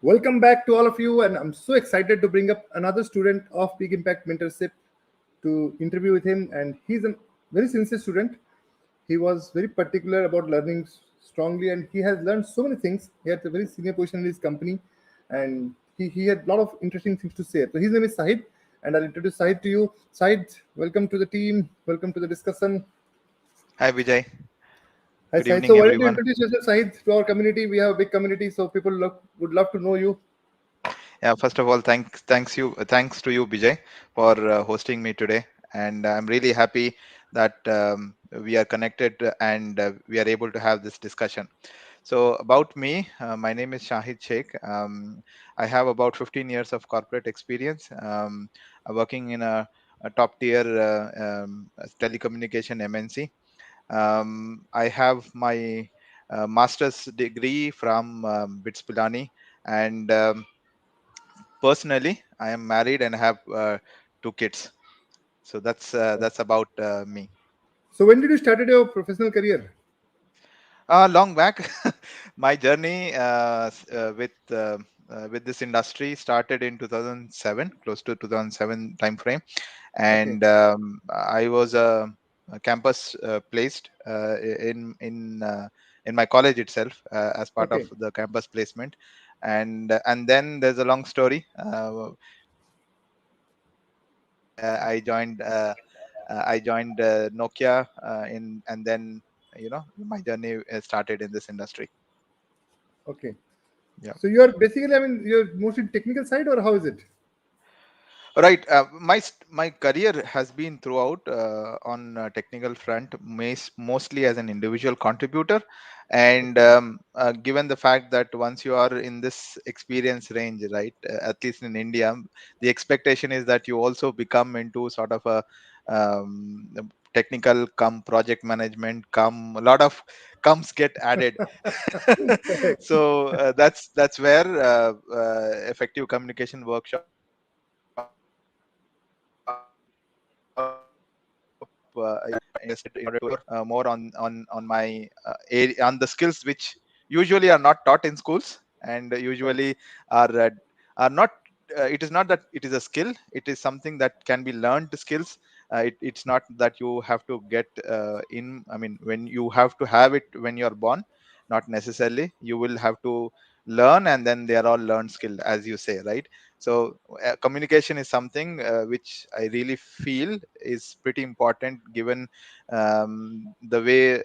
Welcome back to all of you, and I'm so excited to bring up another student of Big Impact Mentorship to interview with him. And he's a very sincere student. He was very particular about learning strongly, and he has learned so many things. He had a very senior position in his company, and he had a lot of interesting things to say. So his name is Shahid, and I'll introduce Shahid to you. Shahid, welcome to the team. Welcome to the discussion. Hi Vijay, Hi, good Shahid. So evening why don't you everyone. introduce yourself, Shahid, to our community? We have a big community, so people would love to know you. Yeah, first of all, thanks to you Vijay for hosting me today, and I'm really happy that we are connected and we are able to have this discussion. So about me, my name is Shahid Sheikh. I have about 15 years of corporate experience, working in a top tier telecommunication MNC. I have my master's degree from BITS Pilani, and personally, I am married and have two kids. So that's about me. So when did you started your professional career? Long back, my journey with this industry started in 2007, close to 2007 time frame, Okay. and I was a campus placed in my college itself as part of Okay. the campus placement, and then there's a long story. I joined Nokia in, and then my journey started in this industry. Okay. Yeah. So you are basically, I mean, you're mostly technical side, or how is it? Right. My career has been throughout on technical front, mostly as an individual contributor, and Okay. given the fact that once you are in this experience range, right, at least in India, the expectation is that you also become into sort of a technical come project management come a lot of comes get added. Correct. So that's where effective communication workshop invested in order to more on my on the skills which usually are not taught in schools, and Right. usually are uh, are not it is not that it is a skill, it is something that can be learned skills. It's not that you have to get in, I mean, when you have to have it when you're born, not necessarily. You will have to learn, and then they are all learned skill, as you say, right? So communication is something which I really feel is pretty important, given the way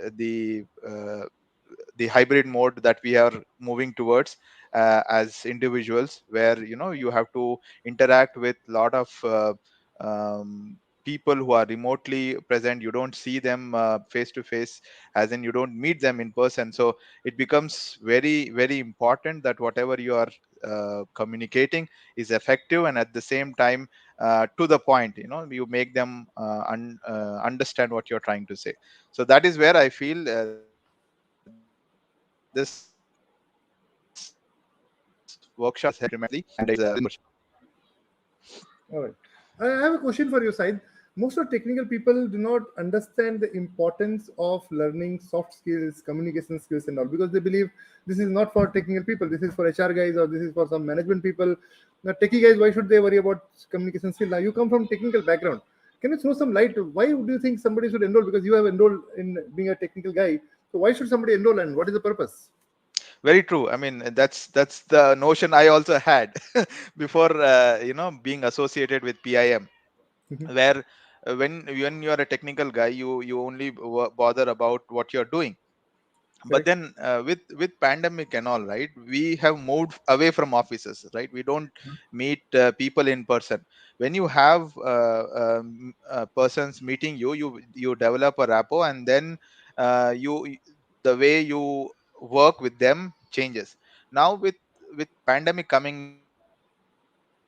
the hybrid mode that we are moving towards as individuals, where you have to interact with a lot of people who are remotely present. You don't see them face to face, as in you don't meet them in person. So it becomes very very important that whatever you are communicating is effective, and at the same time to the point. You make them understand what you're trying to say. So that is where I feel this workshop has helped tremendously, and All right. I have a question for you, Said. Most of technical people do not understand the importance of learning soft skills, communication skills, and all, because they believe this is not for technical people. This is for HR guys, or this is for some management people. Now, techie guys, why should they worry about communication skill? Now, you come from technical background. Can you throw some light? Why do you think somebody should enroll? Because you have enrolled in being a technical guy. So why should somebody enroll, and what is the purpose? Very true. I mean, that's the notion I also had before being associated with PIM, where when you are a technical guy, you only bother about what you're doing. But Correct. then with pandemic and all, right, we have moved away from offices, right? We don't meet people in person. When you have persons meeting you develop a rapport, and then the way you work with them changes. Now with pandemic coming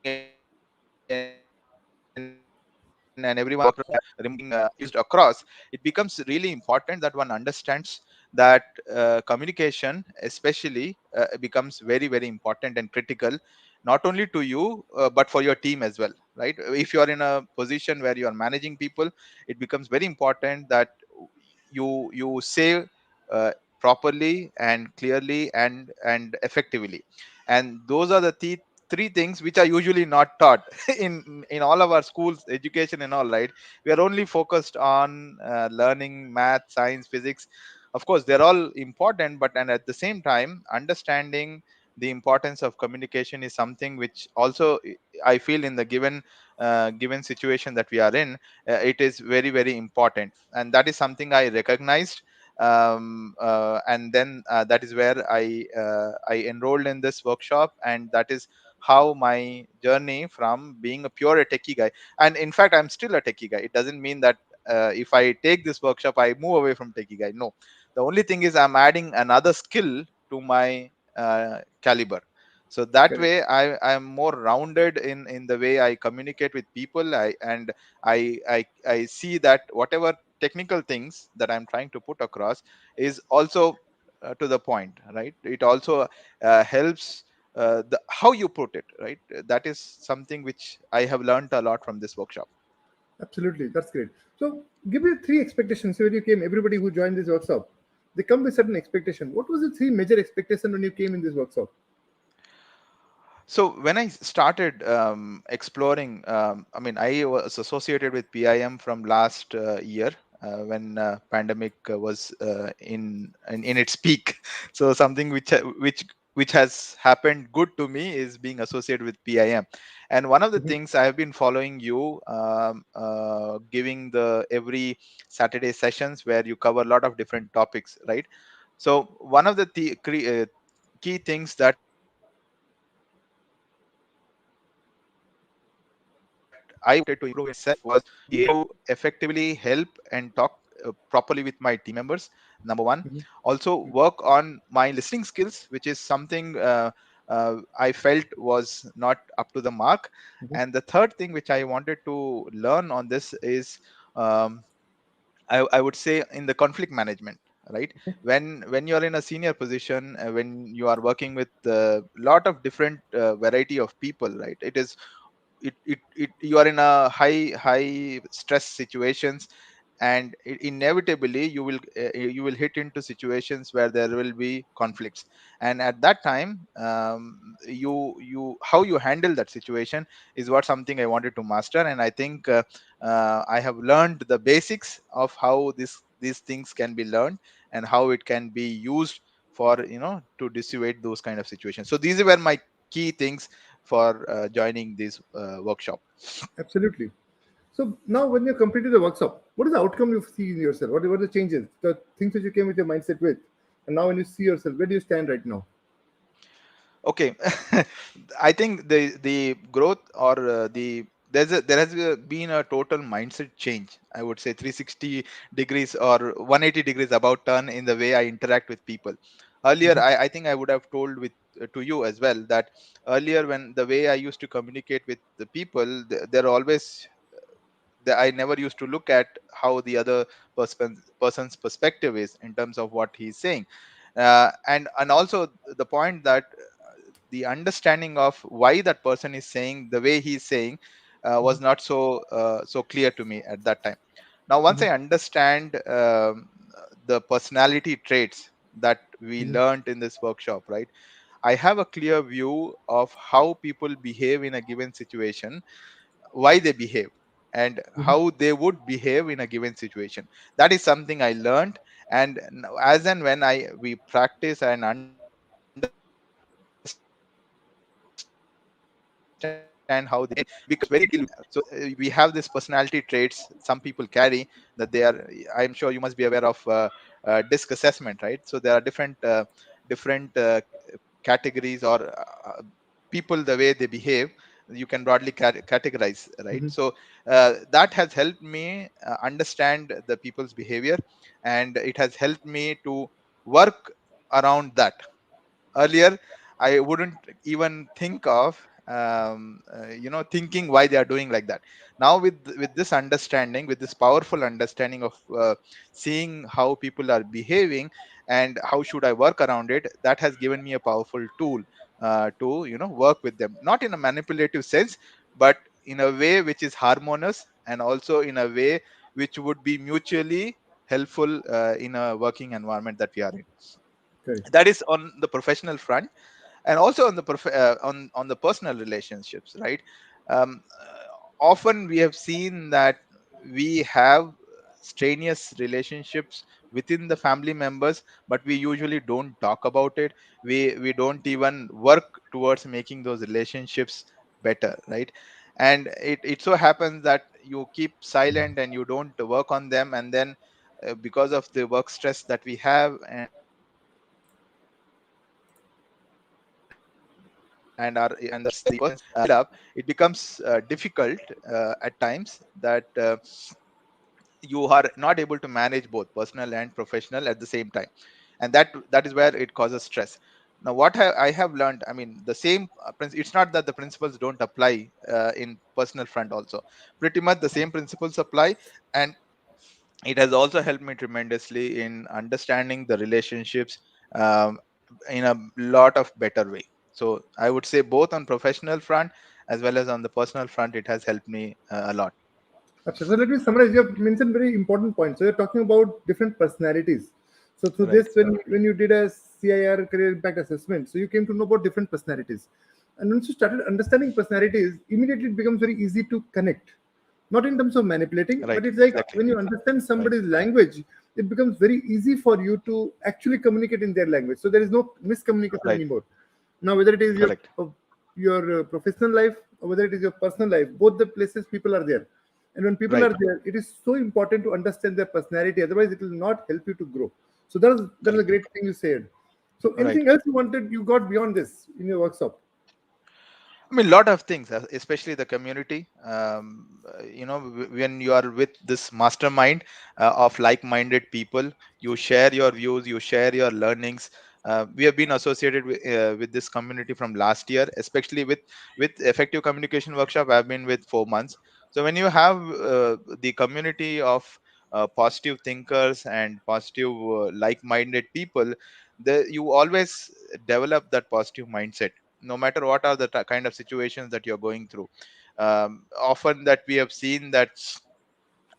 in, and everyone remote being used across, it becomes really important that one understands that communication especially becomes very very important and critical, not only to you but for your team as well, right? If you are in a position where you are managing people, it becomes very important that you say properly and clearly and effectively. And those are the three things which are usually not taught in all of our schools education and all, right? We are only focused on learning math, science, physics. Of course they're all important, but and at the same time understanding the importance of communication is something which also I feel in the given situation that we are in, it is very very important, and that is something I recognized. And then that is where I enrolled in this workshop, and that is how my journey from being a pure a techie guy, and in fact I'm still a techie guy. It doesn't mean that if I take this workshop I move away from techie guy. No, the only thing is I'm adding another skill to my caliber. So that Correct. way I'm more rounded in the way I communicate with people. I see that whatever technical things that I'm trying to put across is also to the point, right? It also helps the how you put it, right? That is something which I have learned a lot from this workshop. Absolutely, that's great. So, give me three expectations. So when you came, everybody who joined this workshop, they come with certain expectation. What was the three major expectation when you came in this workshop? So when I started exploring, I mean, I was associated with PIM from last year when pandemic was in its peak. So something which has happened good to me is being associated with PIM. And one of the Mhm, things I have been following you, giving the every Saturday sessions where you cover a lot of different topics, right? So one of the key things that I wanted to improve in myself was being able to effectively help and talk properly with my team members, number one. mhm, Also work on my listening skills, which is something I felt was not up to the mark. And the mhm, third thing which I wanted to learn on this is um, I would say in the conflict management, right? When you're in a senior position, when you are working with a lot of different variety of people, right? You are in a high stress situations, and inevitably you will hit into situations where there will be conflicts. And at that time, you how you handle that situation is what something I wanted to master. And I think I have learned the basics of how these things can be learned and how it can be used for to dissuade those kind of situations. So these were my key things for joining this workshop. absolutely. So now, when you completed the workshop, what is the outcome you see in yourself? What are the changes, the things that you came with your mindset with, and now when you see yourself, where do you stand right now? Okay. I think the growth or there has been a total mindset change. I would say 360 degrees or 180 degrees about turn in the way I interact with people. Earlier, Mhm, I think I would have told with to you as well that earlier when the way I used to communicate with the people, they're always I never used to look at how the other person's perspective is in terms of what he's saying, and also the point that the understanding of why that person is saying the way he's saying mhm, was not so clear to me at that time. Now once I mhm, understand the personality traits that we mhm, learned in this workshop, right, I have a clear view of how people behave in a given situation, why they behave, and mhm, how they would behave in a given situation. That is something I learned. And as and when I we practice and understand how they behave, we become very clear. So we have this personality traits some people carry, that they are, I'm sure you must be aware of disc assessment, right? So there are different categories or people, the way they behave, you can broadly categorize, right? mhm, So that has helped me understand the people's behavior, and it has helped me to work around that. Earlier I wouldn't even think of thinking why they are doing like that. Now with this understanding, with this powerful understanding of seeing how people are behaving and how should I work around it, that has given me a powerful tool to work with them, not in a manipulative sense, but in a way which is harmonious, and also in a way which would be mutually helpful in a working environment that we are in. Correct. That is on the professional front, and also on the on the personal relationships, right? Often we have seen that we have strenuous relationships within the family members, but we usually don't talk about it. We don't even work towards making those relationships better, right? And it so happens that you keep silent and you don't work on them, and then because of the work stress that we have and our and the personal life piled up, it becomes difficult at times that you are not able to manage both personal and professional at the same time, and that is where it causes stress. Now what I have learned, I mean, the same it's not that the principles don't apply in personal front also. Pretty much the same principles apply, and it has also helped me tremendously in understanding the relationships um, in a lot of better way. So I would say both on professional front as well as on the personal front, it has helped me a lot. Absolutely. So let me summarize. You have mentioned very important points. So you're talking about different personalities. So through Right. this, when you did a CIR career impact assessment, so you came to know about different personalities. And once you started understanding personalities, immediately it becomes very easy to connect. Not in terms of manipulating, Right. but it's like Exactly. when you understand Right. somebody's language, it becomes very easy for you to actually communicate in their language. So there is no miscommunication Right. anymore. Now, whether it is Correct. your professional life or whether it is your personal life, both the places people are there. And when people Right. are there, it is so important to understand their personality. Otherwise, it will not help you to grow. So that is a Correct. great thing you said. So Right. anything else you got beyond this in your workshop? I mean, lot of things, especially the community. When you are with this mastermind of like-minded people, you share your views, you share your learnings. We have been associated with this community from last year, especially with effective communication workshop. I've been with 4 months. So when you have the community of positive thinkers and positive like-minded people, you always develop that positive mindset no matter what are the kind of situations that you're going through. Often that we have seen that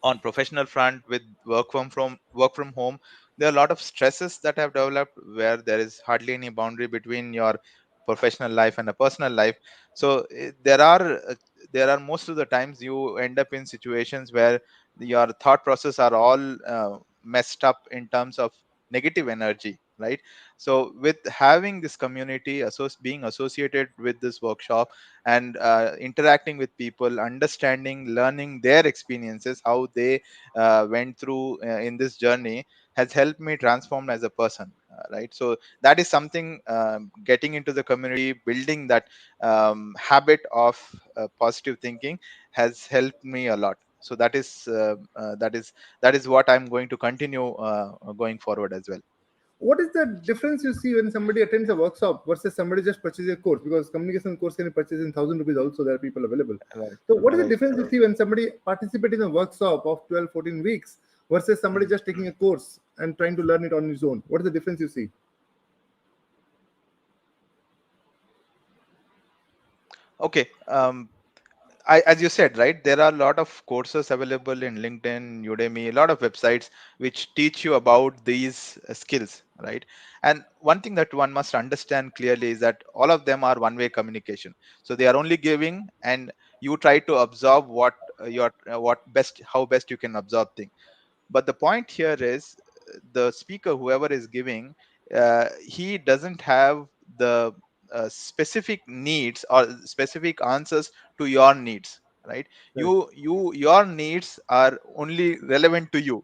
on professional front with work from home, there are a lot of stresses that have developed where there is hardly any boundary between your professional life and a personal life. So there are most of the times you end up in situations where your thought process are all messed up in terms of negative energy, right? So with having this community being associated with this workshop and interacting with people, understanding, learning their experiences, how they went through in this journey, has helped me transform as a person, right? So that is something, getting into the community, building that habit of positive thinking has helped me a lot. So that is what I'm going to continue going forward as well. What is the difference you see when somebody attends a workshop versus somebody just purchases a course? Because communication course can be purchased in 1,000 rupees also, there are people available. Right. So what is the Right. difference you see when somebody participates in a workshop of 12, 14 weeks versus somebody Mhm. just taking a course and trying to learn it on his own? What is the difference you see? Okay. As you said, right, there are a lot of courses available in LinkedIn, Udemy, a lot of websites which teach you about these skills, right? And one thing that one must understand clearly is that all of them are one-way communication. So they are only giving, and you try to absorb what best, how best you can absorb things. But the point here is the speaker, whoever is giving, he doesn't have the specific needs or specific answers to your needs, right? Correct. Your needs are only relevant to you.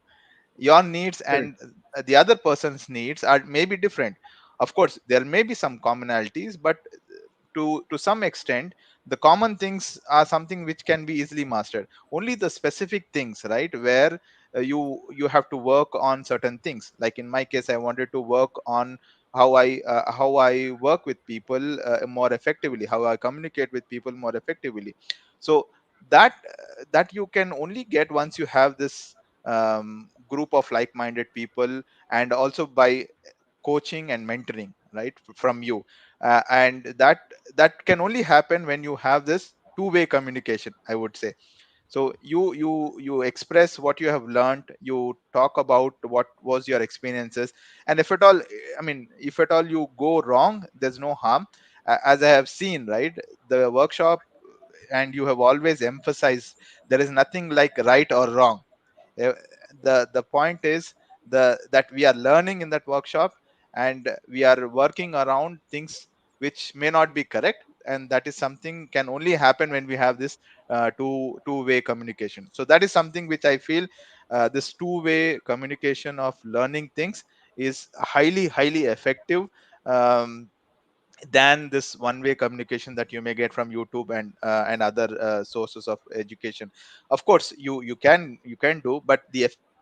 Your needs Correct. and the other person's needs are maybe different. Of course there may be some commonalities, but to some extent the common things are something which can be easily mastered. Only the specific things, right, where you have to work on certain things. Like in my case, I wanted to work on how I work with people more effectively, how I communicate with people more effectively. So that you can only get once you have this group of like-minded people, and also by coaching and mentoring, right, from you. And that can only happen when you have this two-way communication, I would say. So you express what you have learned, you talk about what was your experiences, and if at all, I mean, if at all you go wrong, there's no harm. As I have seen, right, the workshop, and you have always emphasized, there is nothing like right or wrong. Uh, the point is that we are learning in that workshop, and we are working around things which may not be correct, and that is something can only happen when we have this two-way communication. So that is something which I feel, this two-way communication of learning things is highly effective, um, than this one-way communication that you may get from YouTube and other sources of education. Of course, you can do, but the effectiveness,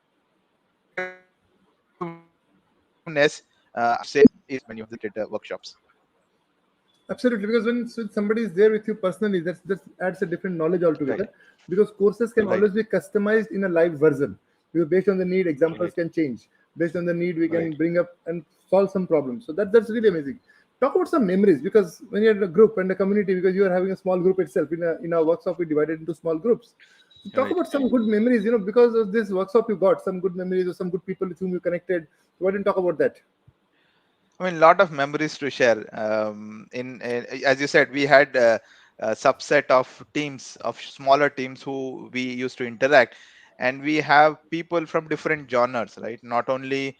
I would say, is when you have these dedicated workshops. Absolutely, because when somebody is there with you personally, that adds a different knowledge altogether. Right, Because courses can always right, be customized in a live version. Because based on the need, examples right, can change. Based on the need, we can right. bring up and solve some problems. So that's really amazing. Talk about some memories, because when you're in a group and a community, because you are having a small group itself. In a workshop, we divided into small groups. So talk Right. about some good memories. Because of this workshop, you got some good memories or some good people with whom you connected. So why didn't talk about that? I mean, lot of memories to share. In as you said, we had a subset of teams, of smaller teams who we used to interact, and we have people from different genres, right? Not only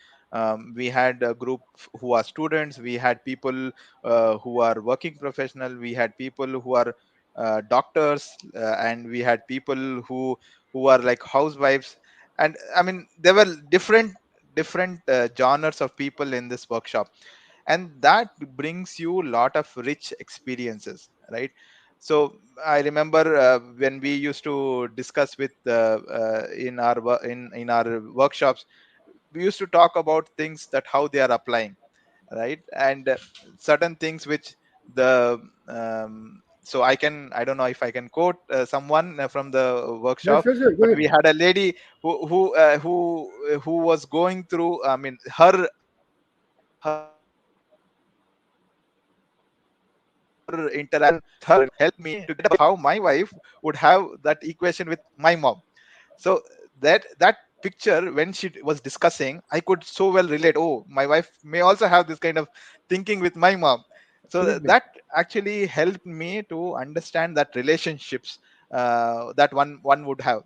we had a group who are students, we had people who are working professional, we had people who are doctors, and we had people who are like housewives, and I mean, there were different genres of people in this workshop, and that brings you a lot of rich experiences, right? So I remember when we used to discuss with in our workshops, we used to talk about things that how they are applying, right? And certain things which the so I don't know if I can quote someone from the Yeah, workshop, sure, sure. Go but ahead. we had a lady who was going through, I mean, her interaction with her wife helped me to get a picture of how my wife would have that equation with my mom. So that picture, when she was discussing, I could so well relate, oh, my wife may also have this kind of thinking with my mom. So Absolutely. that actually helped me to understand that relationships that one would have.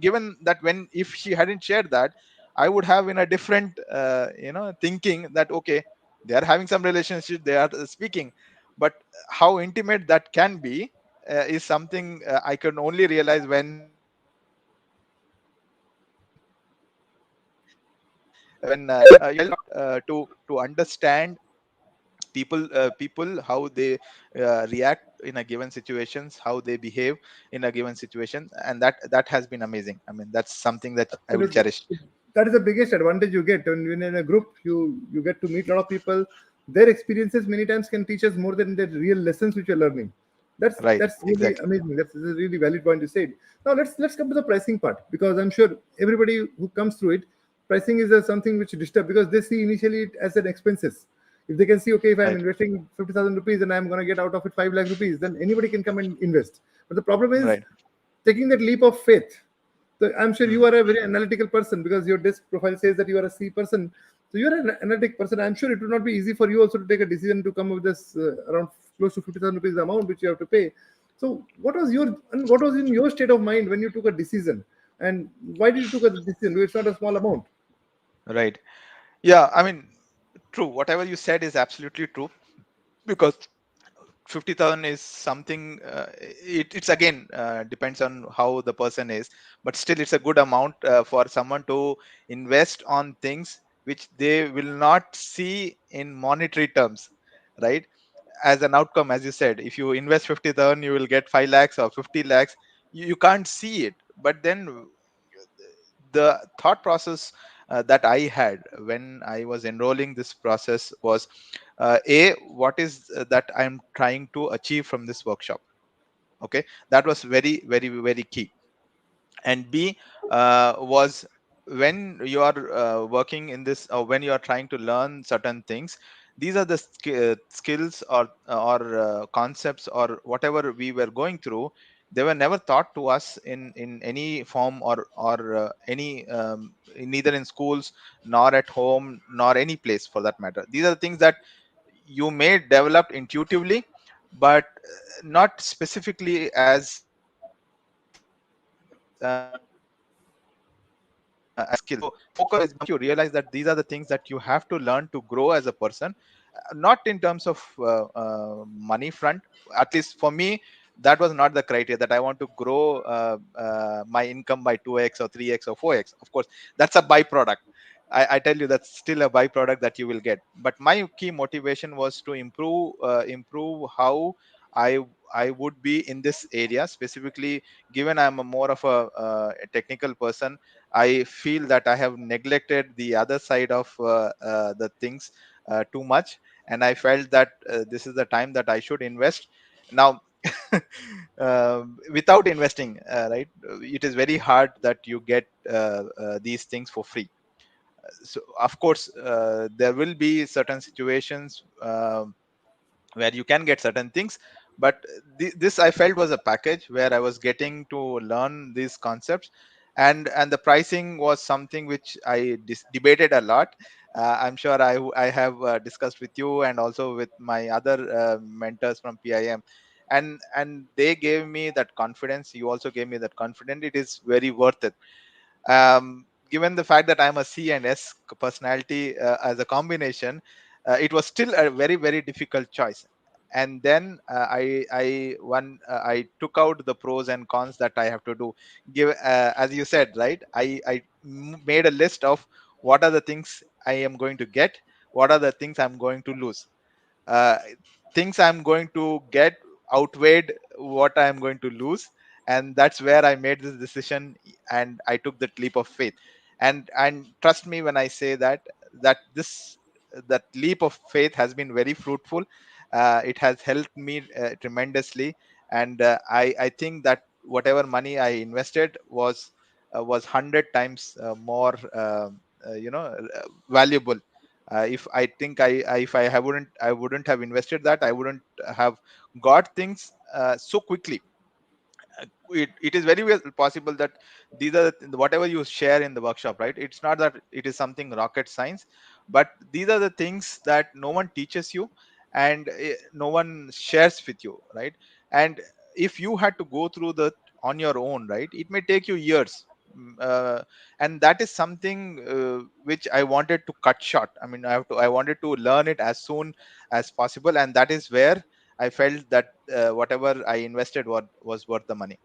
Given that, when if she hadn't shared that, I would have in a different thinking that, okay, they are having some relationship, they are speaking, but how intimate that can be is something I can only realize when to understand people, how they react in a given situations, how they behave in a given situation, and that has been amazing. I mean, that's something that I will Absolutely. cherish. That is the biggest advantage you get when in a group. You get to meet a lot of people. Their experiences many times can teach us more than the real lessons which you're learning. Right, That's really exactly. amazing. That's a really valid point you said. Now let's come to the pricing part, because I'm sure everybody who comes through it, pricing is something which disturb, because they see initially it as an expenses. If they can see, okay, if I'm Right, investing 50,000 rupees and I'm going to get out of it 5 lakh rupees, then anybody can come and invest. But the problem is right. taking that leap of faith. So I'm sure you Hmm. are a very analytical person, because your desk profile says that you are a C person. So you're an analytic person. I'm sure it would not be easy for you also to take a decision to come up with this around close to 50,000 rupees amount which you have to pay. So what was in your state of mind when you took a decision, and why did you took a decision? It's not a small amount. Right. Yeah, I mean, true, whatever you said is absolutely true, because 50,000 is something, it's again depends on how the person is, but still it's a good amount for someone to invest on things which they will not see in monetary terms, right? As an outcome, as you said, if you invest 50,000, you will get 5 lakhs or 50 lakhs. You can't see it, but then the thought process that I had when I was enrolling this process was, a, what is that I'm trying to achieve from this workshop? Okay, that was very key. And B, was, when you are working in this, or when you are trying to learn certain things, these are the skills or concepts or whatever we were going through. They were never taught to us in any form, or any neither in schools nor at home nor any place for that matter. These are the things that you may develop intuitively, but not specifically as a skill. So focus is one of them. Once you realize that these are the things that you have to learn to grow as a person, not in terms of money front. At least for me, that was not the criteria, that I want to grow my income by 2x or 3x or 4x. Of course, that's a byproduct. I tell you, that's still a byproduct that you will get. But my key motivation was to improve how I I would be in this area specifically. Given I'm a more of a technical person, I feel that I have neglected the other side of the things too much, and I felt that this is the time that I should invest now. Without investing, right, it is very hard that you get these things for free. So of course, there will be certain situations where you can get certain things, but this I felt was a package where I was getting to learn these concepts. And the pricing was something which I debated a lot. I'm sure I have discussed with you and also with my other mentors from PIM, and they gave me that confidence. You also gave me that confidence. It is very worth it. Given the fact that I'm a C and S personality as a combination, it was still a very very difficult choice. And then I took out the pros and cons that I have to do. Give As you said, right? I made a list of what are the things I am going to get, what are the things I'm going to lose. uh, Things I'm going to get outweighed what I'm going to lose, and that's where I made this decision, and I took that leap of faith. And trust me when I say that this that leap of faith has been very fruitful. It has helped me tremendously, and I think that whatever money I invested was 100 times more valuable. If I think if I wouldn't have invested that, I wouldn't have got things so quickly. It is very well possible that these are whatever you share in the workshop, right? It's not that it is something rocket science, but these are the things that no one teaches you, and no one shares with you, right? And if you had to go through that on your own, right, it may take you years. And that is something which I wanted to cut short. I mean, I wanted to learn it as soon as possible, and that is where I felt that whatever I invested was worth the money.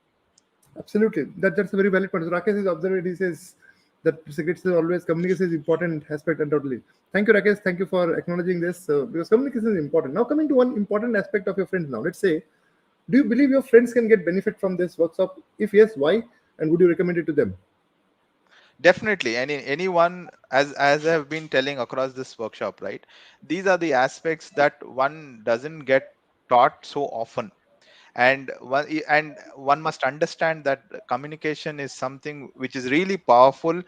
Absolutely. That's a very valid point. So Rakesh is observed. He says that secrets is always communication is important aspect undoubtedly. Thank you, Rakesh. Thank you for acknowledging this because communication is important. Now coming to one important aspect of your friends. Now let's say, do you believe your friends can get benefit from this workshop? If yes, why? And would you recommend it to them? Definitely, anyone, as I have been telling across this workshop, right? These are the aspects that one doesn't get taught so often. And one must understand that communication is something which is really powerful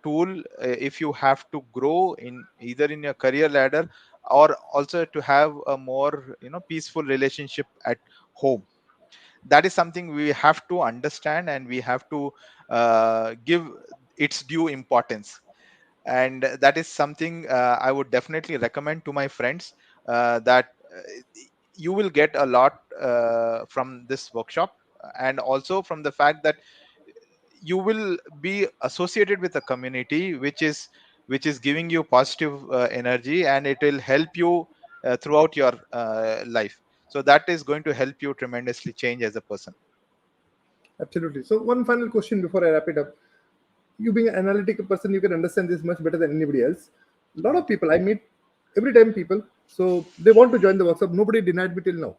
tool if you have to grow in either in your career ladder, or also to have a more peaceful relationship at home. That is something we have to understand, and we have to give its due importance. And that is something I would definitely recommend to my friends, that you will get a lot from this workshop, and also from the fact that you will be associated with a community which is giving you positive energy, and it will help you throughout your life. So that is going to help you tremendously change as a person. Absolutely. So one final question before I wrap it up. You being an analytical person, you can understand this much better than anybody else. A lot Mhm. of people I meet every time people, so they want to join the workshop. Nobody denied me till now.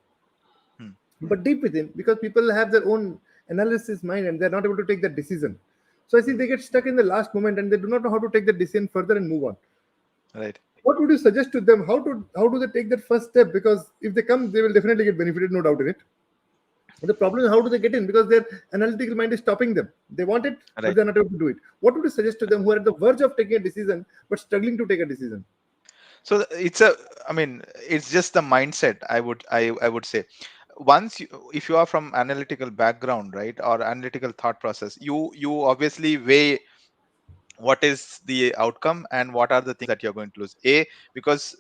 Hmm. But deep within, because people have their own analysis mind and they're not able to take that decision. So I see Hmm. they get stuck in the last moment and they do not know how to take the decision further and move on. Right. What would you suggest to them? How do they take that first step? Because if they come, they will definitely get benefited, no doubt in it. The problem is how do they get in? Because their analytical mind is stopping them. They want it, but Right. they're not able to do it. What would you suggest to them who are at the verge of taking a decision but struggling to take a decision? So it's a I mean, it's just the mindset, I would say. once you, if you are from analytical background, right, or analytical thought process, you obviously weigh what is the outcome and what are the things that you're going to lose. Because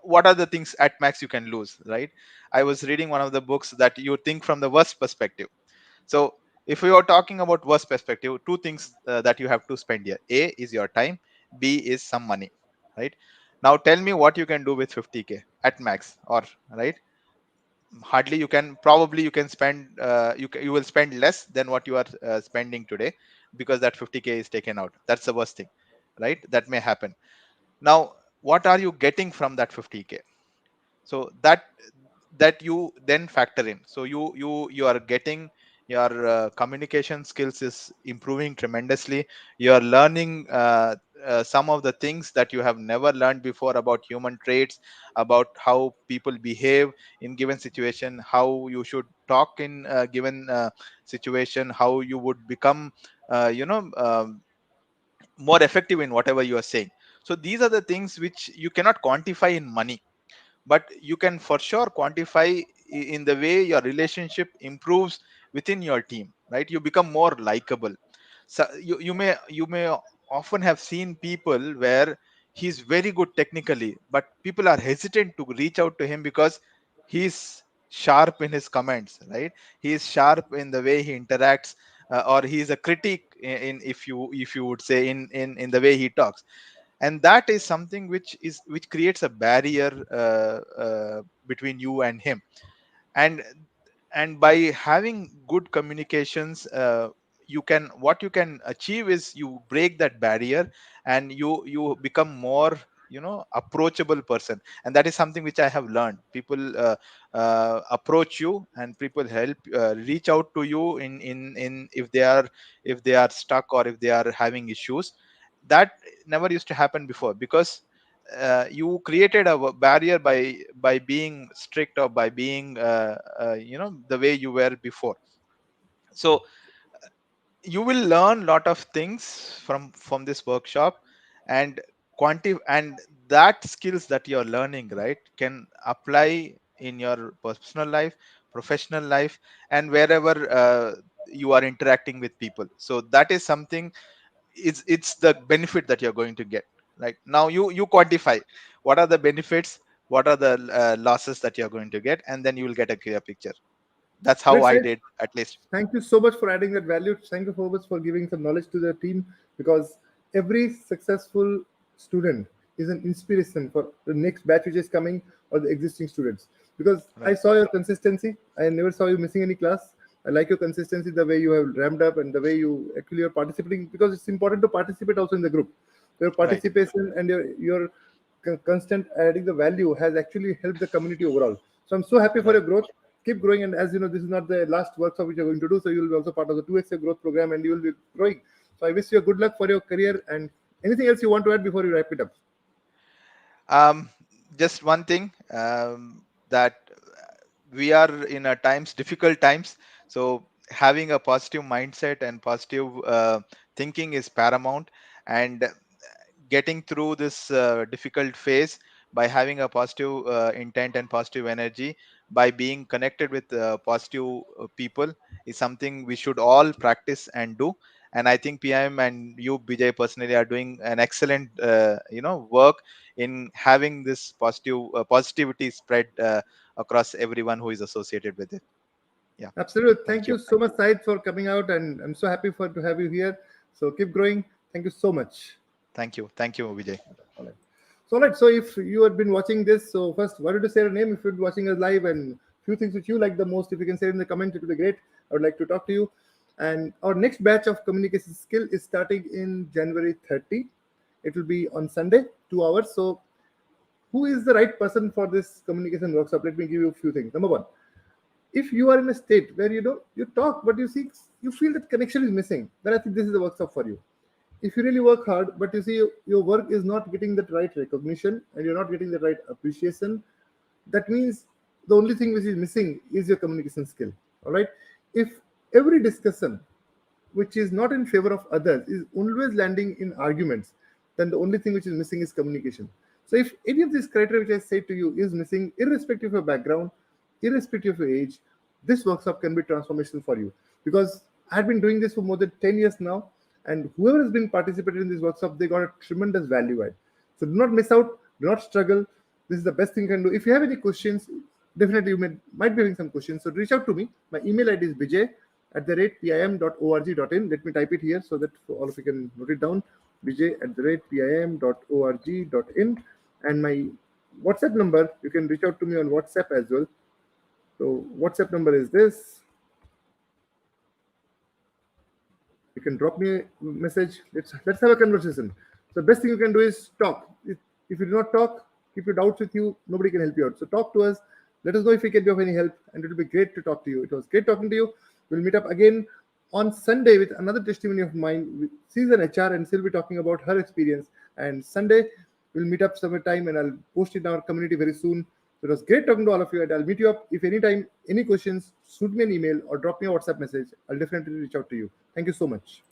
what are the things at max you can lose, right? I was reading one of the books that you think from the worst perspective. So if we are talking about worst perspective, two things that you have to spend here: A is your time, B is some money, right? Now tell me what you can do with 50K at max, or right, hardly you can, probably you can spend you will spend less than what you are spending today, because that 50K is taken out. That's the worst thing, right, that may happen. Now what are you getting from that 50K? So that you then factor in. So you are getting, your communication skills is improving tremendously. You are learning some of the things that you have never learned before about human traits, about how people behave in given situation, how you should talk in a given situation, how you would become more effective in whatever you are saying. So these are the things which you cannot quantify in money, but you can for sure quantify in the way your relationship improves within your team, right? You become more likable. So you may often have seen people where he's very good technically, but people are hesitant to reach out to him because he's sharp in his comments, right? He is sharp in the way he interacts, or he's a critic in, if you would say, in the way he talks. And that is something which creates a barrier between you and him. And and by having good communications, you can, what you can achieve is you break that barrier, and you become more, approachable person. And that is something which I have learned. People approach you, and people help reach out to you in if they are stuck, or if they are having issues. That never used to happen before, because you created a barrier by being strict, or by being the way you were before. So you will learn lot of things from this workshop. And and that skills that you're learning, right, can apply in your personal life, professional life, and wherever you are interacting with people. So that is something, it's the benefit that you're going to get. Like, now you quantify what are the benefits, what are the losses that you're going to get, and then you will get a clear picture. That's how Great, I Said. did, at least. Thank you so much for adding that value. Thank you so much for giving some knowledge to the team, because every successful student is an inspiration for the next batch which is coming, or the existing students. Because I Right. saw your consistency. I never saw you missing any class. I like your consistency, the way you have ramped up and the way you actually are participating, because it's important to participate also in the group. Your Right. participation and your constant adding the value has actually helped the community overall. So I'm so happy for Right. your growth. Keep growing, and as you know, this is not the last workshop which you're going to do. So you will be also part of the 2X growth program, and you will be growing. So I wish you a good luck for your career. And anything else you want to add before you wrap it up? um just one thing, that we are in a times, difficult times. So having a positive mindset and positive thinking is paramount. And getting through this difficult phase by having a positive intent and positive energy, by being connected with positive people, is something we should all practice and do. And I think PM and you, BJ, personally are doing an excellent work in having this positivity spread across everyone who is associated with it. Yeah. Absolutely. Thank Thank you. you so much, Said, for coming out, and I'm so happy for to have you here. So keep growing. Thank you so much. Thank you, Vijay. All right. So, all right. So, if you had been watching this, so first, wanted to say your name if you're watching us live, and few things which you like the most. If you can say in the comment, it would be great. I would like to talk to you. And our next batch of communication skill is starting in January 30. It will be on Sunday, 2 hours. So, who is the right person for this communication workshop? Let me give you a few things. Number one, if you are in a state where you talk but you feel that connection is missing, then I think this is the workshop for you. If you really work hard but you see your work is not getting that right recognition and you're not getting the right appreciation, that means the only thing which is missing is your communication skill. All right. If every discussion which is not in favor of others is always landing in arguments, then the only thing which is missing is communication. So if any of these criteria which I say to you is missing, irrespective of your background, irrespective of your age, this workshop can be transformational for you. Because I had been doing this for more than 10 years now, and whoever has been participating in this workshop, they got a tremendous value add. So do not miss out, do not struggle. This is the best thing you can do. If you have any questions, definitely you might be having some questions. So reach out to me. My email ID is bijay@pim.org.in. Let me type it here so that all of you can note it down. bijay@pim.org.in. And my WhatsApp number, you can reach out to me on WhatsApp as well. So WhatsApp number is this. You can drop me a message. Let's have a conversation. So best thing you can do is talk. If you do not talk, keep your doubts with you. Nobody can help you out. So talk to us. Let us know if we can be of any help, and it will be great to talk to you. It was great talking to you. We'll meet up again on Sunday with another testimony of mine. She's an HR, and she'll be talking about her experience. And Sunday we'll meet up sometime, and I'll post it in our community very soon. So it was great talking to all of you, and I'll meet you up. If anytime, any questions, shoot me an email or drop me a WhatsApp message. I'll definitely reach out to you. Thank you so much.